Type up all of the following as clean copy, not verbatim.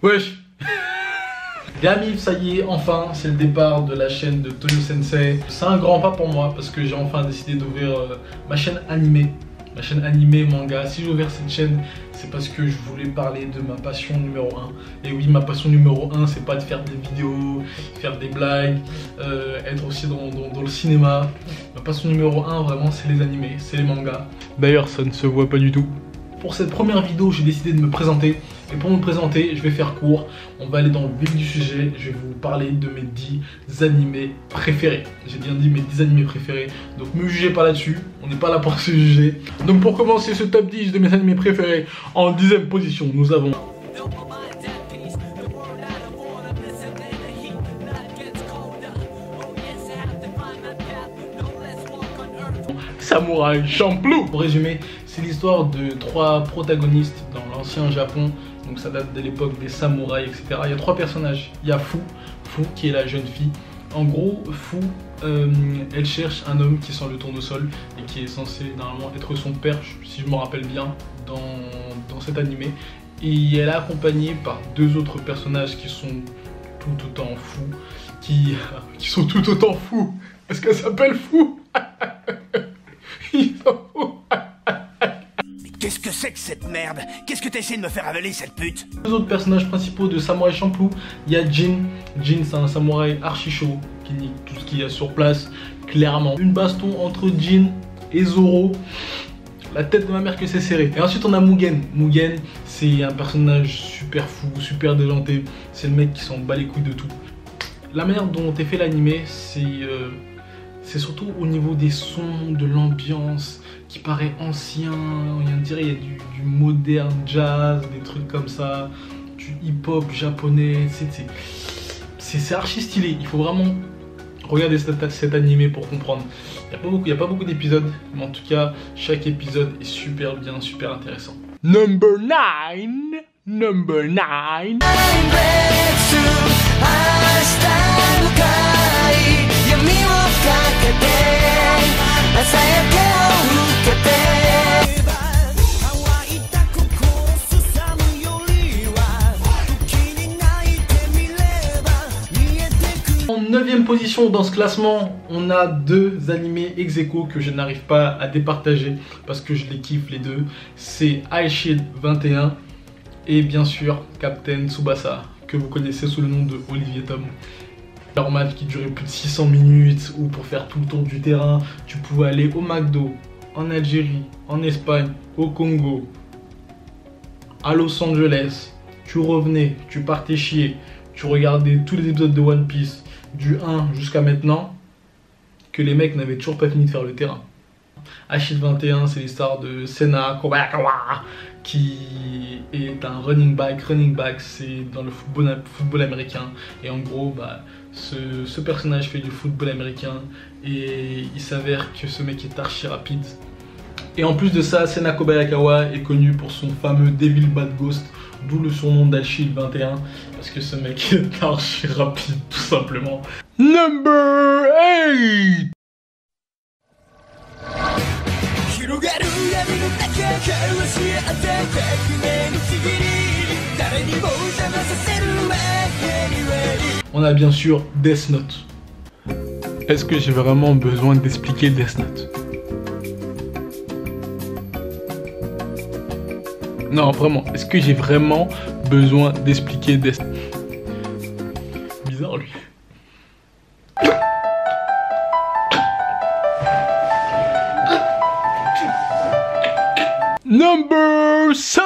Wesh. Les amis, ça y est, enfin, c'est le départ de la chaîne de Tony Sensei. C'est un grand pas pour moi parce que j'ai enfin décidé d'ouvrir ma chaîne animée. Ma chaîne animée, manga. Si j'ai ouvert cette chaîne, c'est parce que je voulais parler de ma passion numéro 1. Et oui, ma passion numéro 1, c'est pas de faire des vidéos, faire des blagues, être aussi dans le cinéma. Ma passion numéro 1, vraiment, c'est les animés, c'est les mangas. D'ailleurs, ça ne se voit pas du tout. Pour cette première vidéo, j'ai décidé de me présenter. Et pour me présenter, je vais faire court. On va aller dans le vif du sujet. Je vais vous parler de mes 10 animés préférés. J'ai bien dit mes 10 animés préférés. Donc ne me jugez pas là-dessus. On n'est pas là pour se juger. Donc pour commencer ce top 10 de mes animés préférés, en 10e position, nous avons... Samouraï Champloo. Pour résumer, c'est l'histoire de 3 protagonistes dans l'ancien Japon. Donc ça date de l'époque des samouraïs, etc. Il y a 3 personnages. Il y a Fu qui est la jeune fille. En gros, Fu, elle cherche un homme qui sent le tournesol et qui est censé normalement être son père, si je me rappelle bien, dans cet animé. Et elle est accompagnée par 2 autres personnages qui sont tout autant fous. Qui sont tout autant fous. Est-ce qu'elle s'appelle Fu? Qu'est-ce que c'est que cette merde? Qu'est-ce que t'essaies de me faire avaler, cette pute? Les autres personnages principaux de Samouraï Champloo, il y a Jin. Jin, c'est un samouraï archi chaud qui nique tout ce qu'il y a sur place, clairement. Une baston entre Jin et Zoro. La tête de ma mère que c'est serré. Et ensuite on a Mugen. Mugen, c'est un personnage super fou, super déjanté. C'est le mec qui s'en bat les couilles de tout. La manière dont est fait l'animé, c'est surtout au niveau des sons, de l'ambiance qui paraît ancien. On dirait qu'il y a du moderne jazz, des trucs comme ça, du hip-hop japonais. C'est archi stylé. Il faut vraiment regarder cet animé pour comprendre. Il n'y a pas beaucoup d'épisodes, mais en tout cas, chaque épisode est super bien, super intéressant. Number 9. Number 9. En 9e position dans ce classement, on a 2 animés ex aequo que je n'arrive pas à départager parce que je les kiffe les deux. C'est High Shield 21 et bien sûr Captain Tsubasa, que vous connaissez sous le nom de Olivier Tom. Leur match qui durait plus de 600 minutes, où pour faire tout le tour du terrain, tu pouvais aller au McDo, en Algérie, en Espagne, au Congo, à Los Angeles. Tu revenais, tu partais chier, tu regardais tous les épisodes de One Piece, du 1 jusqu'à maintenant, que les mecs n'avaient toujours pas fini de faire le terrain. Hachid 21, c'est l'histoire de Sena Kobayakawa, qui est un running back. Running back, c'est dans le football américain. Et en gros, ce personnage fait du football américain. Et il s'avère que ce mec est archi rapide. Et en plus de ça, Sena Kobayakawa est connu pour son fameux Devil Bad Ghost, d'où le surnom d'Hachid 21, parce que ce mec est archi rapide, tout simplement. Number 8. On a bien sûr Death Note. Est-ce que j'ai vraiment besoin d'expliquer Death Note? Non, vraiment, est-ce que j'ai vraiment besoin d'expliquer Death Note? Bizarre, lui. Number 7.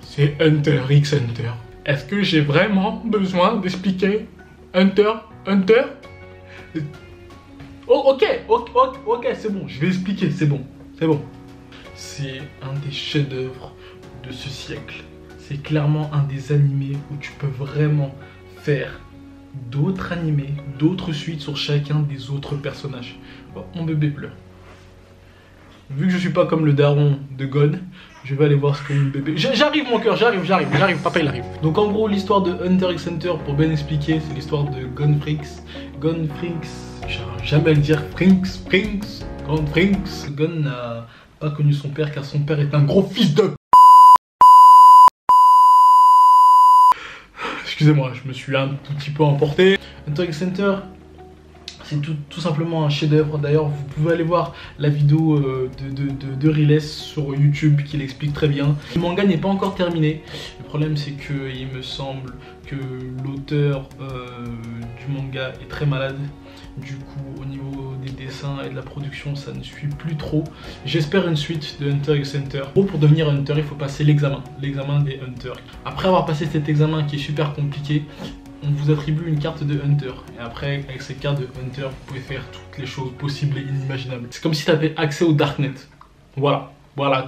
C'est Hunter x Hunter. Est-ce que j'ai vraiment besoin d'expliquer Hunter? Oh, ok, c'est bon, je vais expliquer, c'est bon. C'est un des chefs-d'œuvre de ce siècle. C'est clairement un des animés où tu peux vraiment faire d'autres animés, d'autres suites sur chacun des autres personnages. Bon, mon bébé pleure. Vu que je suis pas comme le daron de God, Je vais aller voir ce que mon bébé... J'arrive mon cœur, j'arrive, papa il arrive. Donc en gros l'histoire de Hunter x Hunter, pour bien expliquer, c'est l'histoire de Gunfrix. Gunfrix, j'arrive jamais à le dire, Gunfrix. Gun n'a pas connu son père car son père est un gros fils de... Excusez-moi, je me suis un tout petit peu emporté. Hunter x Hunter, c'est tout simplement un chef-d'œuvre. D'ailleurs, vous pouvez aller voir la vidéo de Riles sur YouTube qui l'explique très bien. Le manga n'est pas encore terminé. Le problème, c'est que il me semble que l'auteur du manga est très malade. Du coup, au niveau des dessins et de la production, ça ne suit plus trop. J'espère une suite de Hunter x Hunter. Pour devenir Hunter, il faut passer l'examen des Hunters. Après avoir passé cet examen qui est super compliqué, on vous attribue une carte de Hunter. Et après, avec cette carte de Hunter, vous pouvez faire toutes les choses possibles et inimaginables. C'est comme si tu avais accès au Darknet. Voilà,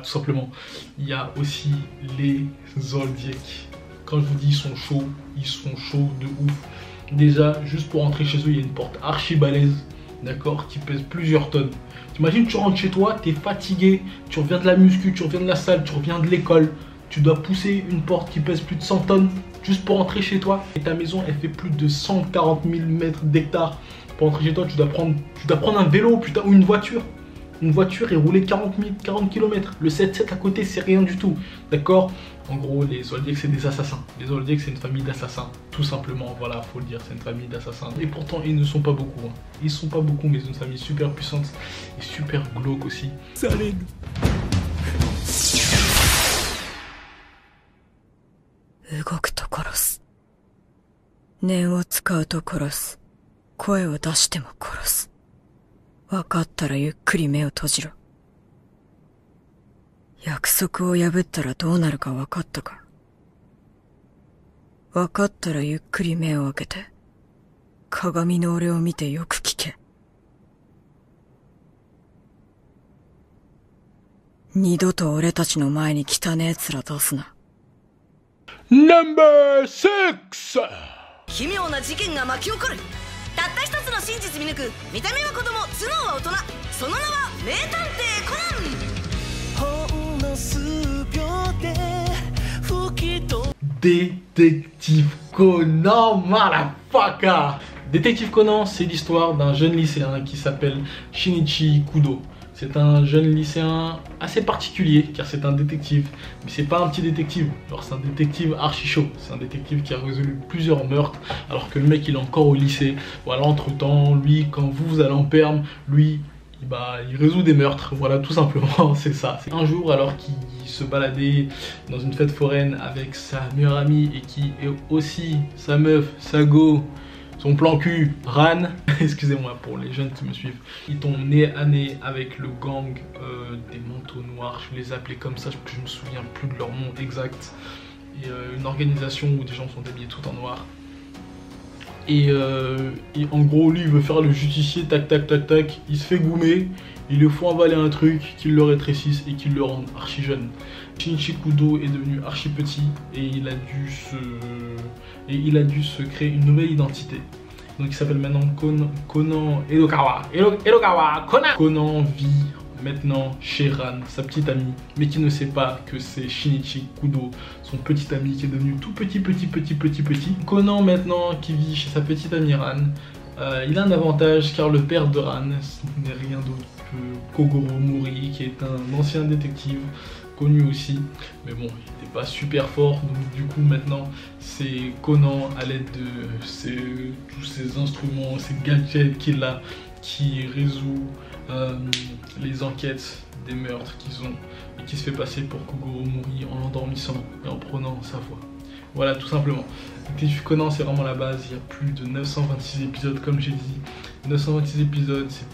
tout simplement. Il y a aussi les Zoldyck. Quand je vous dis ils sont chauds de ouf. Déjà, juste pour rentrer chez eux, il y a une porte archi balèze, d'accord, qui pèse plusieurs tonnes. T'imagines, tu rentres chez toi, t'es fatigué, tu reviens de la muscu, tu reviens de la salle, tu reviens de l'école, tu dois pousser une porte qui pèse plus de 100 tonnes juste pour rentrer chez toi. Et ta maison, elle fait plus de 140 000 mètres d'hectares. Pour rentrer chez toi, tu dois prendre un vélo, putain, ou une voiture. Une voiture et rouler 40 km. Le 7-7 à côté, c'est rien du tout. D'accord? En gros, les Zoldyck, c'est des assassins. Les Zoldyck, c'est une famille d'assassins. Tout simplement, voilà, faut le dire, c'est une famille d'assassins. Et pourtant, ils ne sont pas beaucoup. Hein. Ils sont pas beaucoup, mais c'est une famille super puissante et super glauque aussi. Salut. 動くと殺す。念を使うと殺す。声を出しても殺す。分かったらゆっくり目を閉じろ。約束を破ったらどうなるか分かったか。分かったらゆっくり目を開けて、鏡の俺を見てよく聞け。二度と俺たちの前に汚ねえ面出すな。No.6 奇妙な事件が巻き起こる。たった一つの真実見抜く。見た目は子供、頭脳は大人。その名は名探偵コナン。ほんの数秒で吹き飛ぶ。Détective Conan, motherfucker. Détective Conan, c'est l'histoire d'un jeune lycéen qui s'appelle Shinichi Kudo. C'est un jeune lycéen assez particulier car c'est un détective, mais c'est pas un petit détective, genre c'est un détective archi chaud, c'est un détective qui a résolu plusieurs meurtres alors que le mec il est encore au lycée. Voilà, entre temps, lui quand vous allez en perme, lui il résout des meurtres, voilà tout simplement, c'est ça. Un jour alors qu'il se baladait dans une fête foraine avec sa meilleure amie et qui est aussi sa meuf, sa go, son plan cul, Ran, excusez-moi pour les jeunes qui me suivent, ils tombent nez à nez avec le gang des manteaux noirs, je les appelais comme ça, je me souviens plus de leur nom exact, et une organisation où des gens sont habillés tout en noir. Et en gros lui il veut faire le justicier, tac tac tac tac, il se fait goumer, il lui faut avaler un truc qui le rétrécisse et qui le rend archi jeune. Shinichi Kudo est devenu archi petit et il a dû se créer une nouvelle identité. Donc il s'appelle maintenant Conan Edogawa. Conan vit maintenant chez Ran, sa petite amie, mais qui ne sait pas que c'est Shinichi Kudo, son petit ami qui est devenu tout petit. Conan maintenant qui vit chez sa petite amie Ran, il a un avantage car le père de Ran n'est rien d'autre que Kogoro Mori qui est un ancien détective connu aussi, mais bon, il n'était pas super fort, donc du coup maintenant c'est Conan à l'aide de tous ces instruments, ces gadgets qu'il a, qui résout les enquêtes des meurtres qu'ils ont et qui se fait passer pour Kogoro Mori en l'endormissant et en prenant sa voix. Voilà, tout simplement. Détective Conan, c'est vraiment la base. Il y a plus de 926 épisodes, comme j'ai dit. 926 épisodes, c'est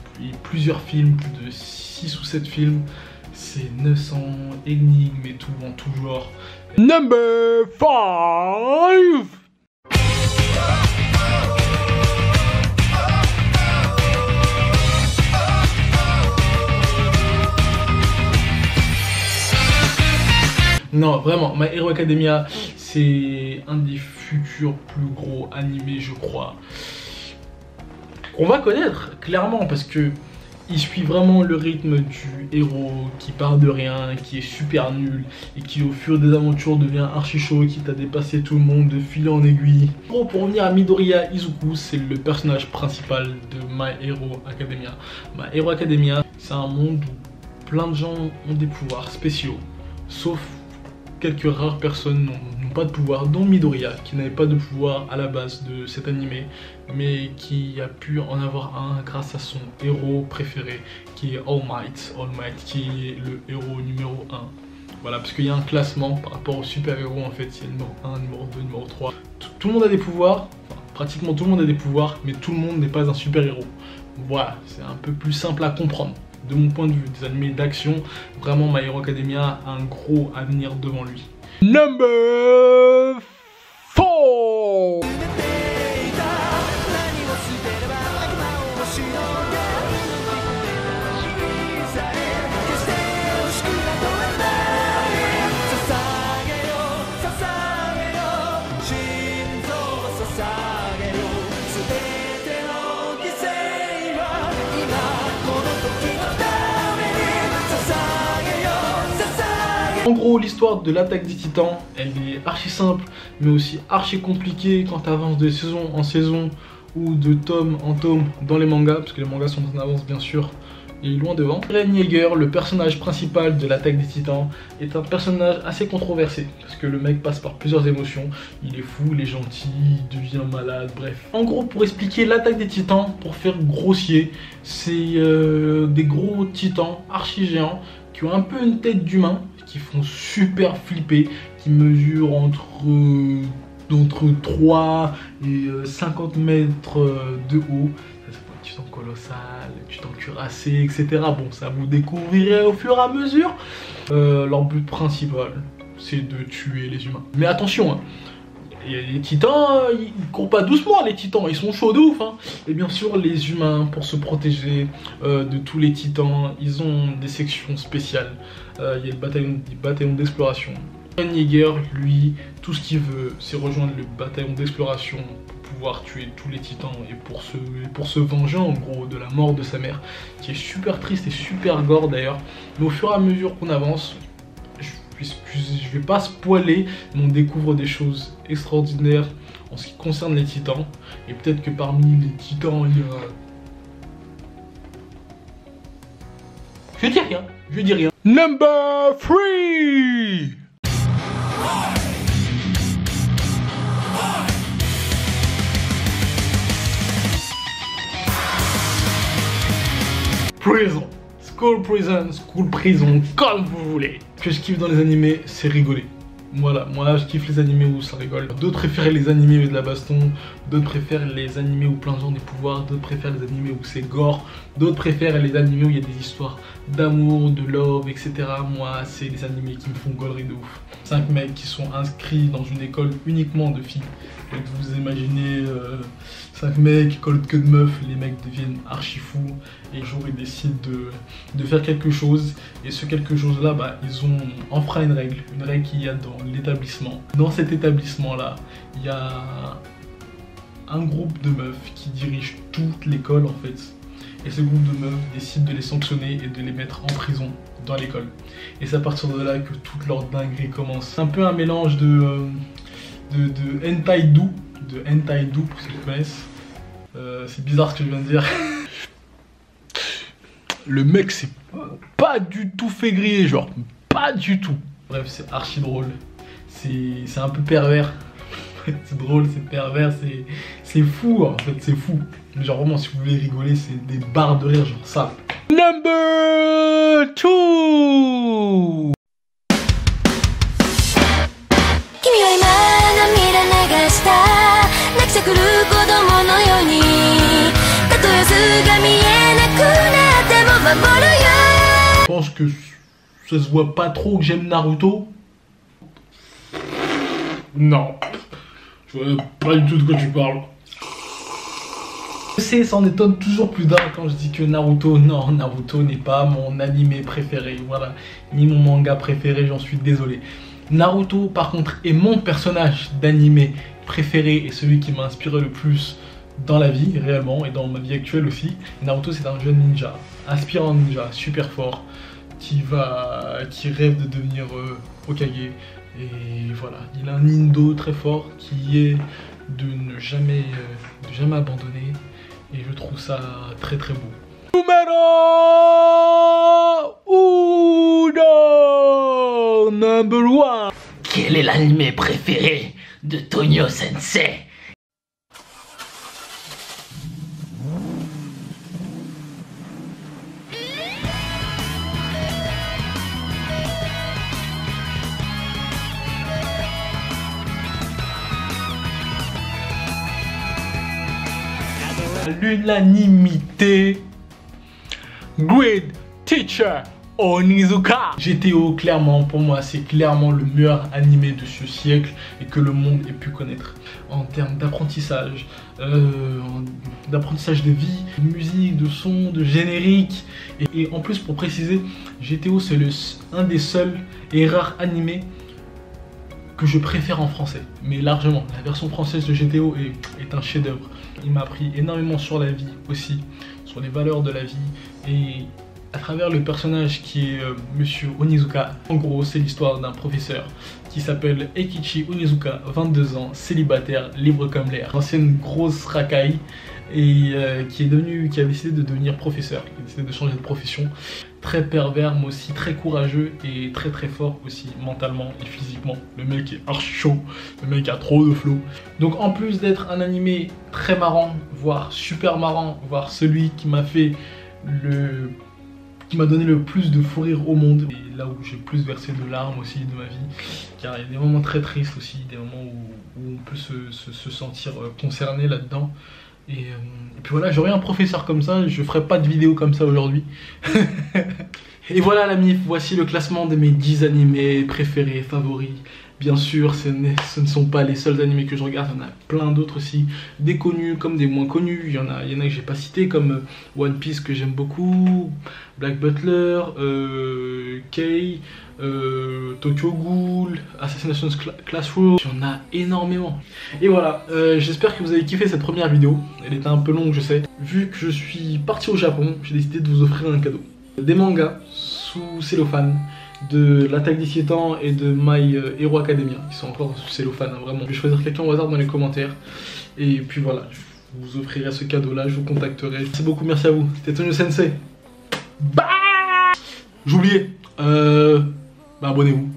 plusieurs films, plus de 6 ou 7 films. C'est 900 énigmes et tout en tout genre. Number 5. Non, vraiment, My Hero Academia, c'est un des futurs plus gros animés, je crois, qu'on va connaître, clairement, parce que Il suit vraiment le rythme du héros qui part de rien, qui est super nul et qui au fur des aventures devient archi chaud, qui t'a dépassé tout le monde de fil en aiguille. Pour revenir à Midoriya Izuku, c'est le personnage principal de My Hero Academia. My Hero Academia, c'est un monde où plein de gens ont des pouvoirs spéciaux, sauf quelques rares personnes n'ont pas de pouvoir, dont Midoriya, qui n'avait pas de pouvoir à la base de cet animé, mais qui a pu en avoir un grâce à son héros préféré, qui est All Might, qui est le héros numéro 1. Voilà, parce qu'il y a un classement par rapport aux super-héros, en fait, il y a le numéro 1, numéro 2, numéro 3. Tout le monde a des pouvoirs, enfin, pratiquement tout le monde a des pouvoirs, mais tout le monde n'est pas un super-héros. Voilà, c'est un peu plus simple à comprendre. De mon point de vue, des animés d'action, vraiment My Hero Academia a un gros avenir devant lui. Number 4. En gros, l'histoire de l'attaque des titans, elle est archi simple, mais aussi archi compliquée quand tu avances de saison en saison ou de tome en tome dans les mangas, parce que les mangas sont en avance bien sûr, et loin devant. Eren Yeager, le personnage principal de l'attaque des titans, est un personnage assez controversé, parce que le mec passe par plusieurs émotions. Il est fou, il est gentil, il devient malade, bref. En gros, pour expliquer l'attaque des titans, pour faire grossier, c'est des gros titans archi géants qui ont un peu une tête d'humain, qui font super flipper, qui mesurent entre 3 et 50 mètres de haut. Ça peut être titan colossal, titan cuirassé, etc. Bon, ça vous découvrirez au fur et à mesure. Leur but principal, c'est de tuer les humains. Mais attention, hein, les titans, ils courent pas doucement, les titans, ils sont chauds de ouf, hein. Et bien sûr, les humains, pour se protéger de tous les titans, ils ont des sections spéciales. Il y a le bataillon d'exploration. Eren Yeager, lui, tout ce qu'il veut, c'est rejoindre le bataillon d'exploration pour pouvoir tuer tous les titans et pour se venger en gros de la mort de sa mère, qui est super triste et super gore d'ailleurs. Mais au fur et à mesure qu'on avance, je vais pas spoiler, mais on découvre des choses extraordinaires en ce qui concerne les titans. Et peut-être que parmi les titans, il y a... Je dis rien. Number 3. Prison. School prison, comme vous voulez. Ce que je kiffe dans les animés, c'est rigoler. Voilà, moi je kiffe les animés où ça rigole. D'autres préfèrent les animés où il y a de la baston, d'autres préfèrent les animés où plein de gens ont des pouvoirs, d'autres préfèrent les animés où c'est gore, d'autres préfèrent les animés où il y a des histoires d'amour, de love, etc. Moi, c'est les animés qui me font gaulerie de ouf. 5 mecs qui sont inscrits dans une école uniquement de filles. Donc vous imaginez 5 mecs, école que de meufs, les mecs deviennent archi fous et un jour ils décident de faire quelque chose, et ce quelque chose là, bah, ils ont enfreint une règle qu'il y a dans l'établissement. Dans cet établissement là, il y a un groupe de meufs qui dirige toute l'école en fait, et ce groupe de meufs décide de les sanctionner et de les mettre en prison dans l'école, et c'est à partir de là que toute leur dinguerie commence. C'est un peu un mélange de hentai-do, pour ceux qui connaissent. C'est bizarre ce que je viens de dire. Le mec c'est pas du tout fait griller, genre pas du tout. Bref, c'est archi drôle. C'est un peu pervers. C'est drôle, c'est pervers, c'est fou en fait, c'est fou. Genre vraiment, si vous voulez rigoler, c'est des barres de rire, genre ça. Number 2. Je pense que ça se voit pas trop que j'aime Naruto. Non, je vois pas du tout de quoi tu parles. Je sais, ça en étonne toujours plus d'un quand je dis que Naruto, non, Naruto n'est pas mon animé préféré, voilà, ni mon manga préféré, j'en suis désolé. Naruto par contre est mon personnage d'animé préféré et celui qui m'a inspiré le plus dans la vie réellement et dans ma vie actuelle aussi. Et Naruto c'est un jeune ninja, aspirant ninja, super fort, qui rêve de devenir Hokage. Et voilà, il a un Indo très fort qui est de ne jamais abandonner. Et je trouve ça très très beau. Numéro 1, number 1. Quel est l'anime préféré de Tonio Sensei? L'unanimité, Great Teacher Onizuka. GTO, clairement, pour moi, c'est clairement le meilleur animé de ce siècle et que le monde ait pu connaître. En termes d'apprentissage, d'apprentissage de vie, de musique, de son, de générique. Et en plus, pour préciser, GTO, c'est un des seuls et rares animés que je préfère en français, mais largement. La version française de GTO est un chef-d'œuvre. Il m'a appris énormément sur la vie aussi, sur les valeurs de la vie et à travers le personnage qui est Monsieur Onizuka. En gros, c'est l'histoire d'un professeur qui s'appelle Eikichi Onizuka, 22 ans, célibataire, libre comme l'air. Ancienne grosse racaille et qui a décidé de devenir professeur, qui a décidé de changer de profession. Très pervers mais aussi très courageux et très très fort aussi mentalement et physiquement. Le mec est archi chaud, le mec a trop de flow. Donc en plus d'être un animé très marrant, voire super marrant, voire celui qui m'a donné le plus de fou rire au monde, et là où j'ai plus versé de larmes aussi de ma vie, car il y a des moments très tristes aussi, des moments où on peut se sentir concerné là-dedans. Et puis voilà, j'aurais un professeur comme ça, je ferai pas de vidéo comme ça aujourd'hui. Et voilà la MIF, voici le classement de mes 10 animés préférés, favoris. Bien sûr, ce ne sont pas les seuls animés que je regarde, il y en a plein d'autres aussi, des connus comme des moins connus. Il y en a que j'ai pas cités comme One Piece que j'aime beaucoup, Black Butler, Kei, Tokyo Ghoul, Assassination Classroom, il y en a énormément. Et voilà, j'espère que vous avez kiffé cette première vidéo, elle était un peu longue je sais. Vu que je suis parti au Japon, j'ai décidé de vous offrir un cadeau. Des mangas sous cellophane de l'Attaque des Titans et de My Hero Academia, qui sont encore sous cellophane, hein, vraiment. Je vais choisir quelqu'un au hasard dans les commentaires. Et puis voilà, je vous offrirai ce cadeau là, je vous contacterai. Merci beaucoup, merci à vous, c'était Tonio Sensei. Bah, j'oubliais, abonnez-vous.